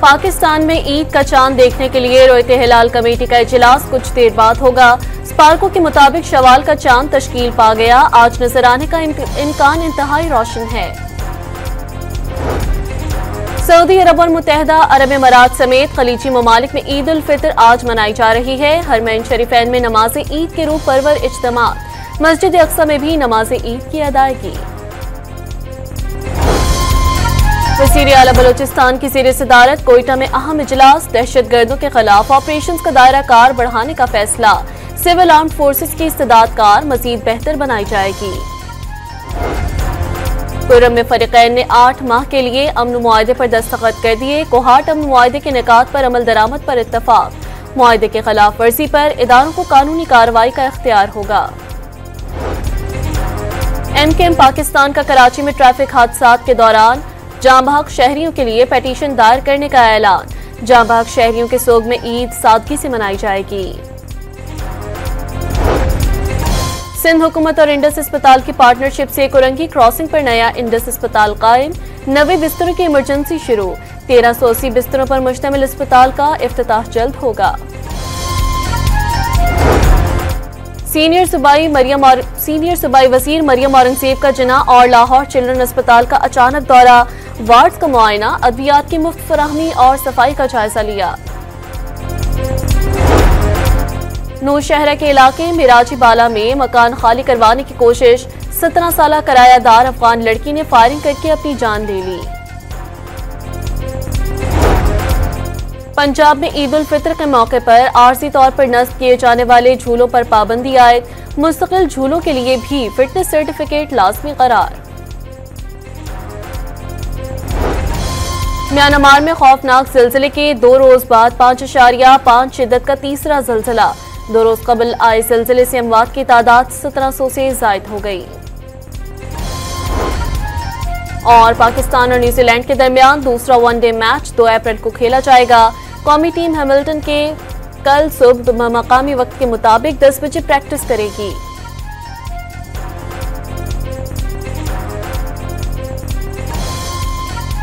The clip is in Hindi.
पाकिस्तान में ईद का चांद देखने के लिए रोयत हिलाल कमेटी का इजलास कुछ देर बाद होगा। स्पार्को के मुताबिक शवाल का चांद तश्कील पा गया। आज नजर आने का इम्कान इंतहाई रोशन है। सऊदी अरब और मुत्तहदा अरब अमारात समेत खलीजी ममालिक में ईद उल फितर आज मनाई जा रही है। हरमैन शरीफैन में नमाज ईद के रूह परवर इज्तिमात। मस्जिद अक्सा में भी नमाज ईद की अदायगी। वज़ीर आला बलोचिस्तान की ज़ेर सदारत कोयटा में अहम इजलास। दहशतगर्दों के खिलाफ ऑपरेशन का दायरा कार बढ़ाने का फैसला। सिविल आर्म्ड फोर्सेस की इस्तेदाद कार मजीद बेहतर बनाई जाएगी। खुर्रम में फरीकैन ने 8 माह के लिए अमन मुआहदे पर दस्तखत कर दिए। कोहाट अमन मुआहदे के निकात पर अमल दरामद पर इत्तफाक। मुआहदे के खिलाफ वर्जी पर इदारों को कानूनी कार्रवाई का इख्तियार होगा। MKM पाकिस्तान का कराची में ट्रैफिक हादसात के दौरान जाँ बहक शहरियों के लिए पेटिशन दायर करने का ऐलान। जाँ बहक शहरियों के सोग में ईद सादगी से मनाई जाएगी। सिंध हुकूमत और इंडस अस्पताल की पार्टनरशिप से कुरंगी क्रॉसिंग पर नया इंडस अस्पताल कायम। 90 बिस्तरों की इमरजेंसी शुरू। 1380 बिस्तरों पर मुश्तमिल अस्पताल का इफ्तिताह जल्द होगा। सीनियर सूबाई वजीर मरियम औरंगजेब का जिना और लाहौर चिल्ड्रन अस्पताल का अचानक दौरा। वार्ड्स का मुआयना, अद्वियात की मुफ्त फराहमी और सफाई का जायजा लिया। नौशहरा के इलाके मिराजी बाला में मकान खाली करवाने की कोशिश। 17 साल किरायादार अफगान लड़की ने फायरिंग करके अपनी जान ले ली। पंजाब में ईद उल फितर के मौके पर आर्जी तौर पर नस्ब किए जाने वाले झूलों पर पाबंदी आयद। मुस्तकिल झूलों के लिए भी फिटनेस सर्टिफिकेट लाजमी करार। म्यांमार में खौफनाक जिलजिले के 2 रोज बाद 5.5 शिद्दत का तीसरा जिलजिला। 2 रोज कबल आए जिलजिले से अमवात की तादाद 1700 से जायद हो गई। और पाकिस्तान और न्यूजीलैंड के दरमियान दूसरा वनडे मैच 2 अप्रैल को खेला जाएगा। कौमी टीम हैमिल्टन के कल सुबह मकामी वक्त के मुताबिक 10 बजे प्रैक्टिस करेगी।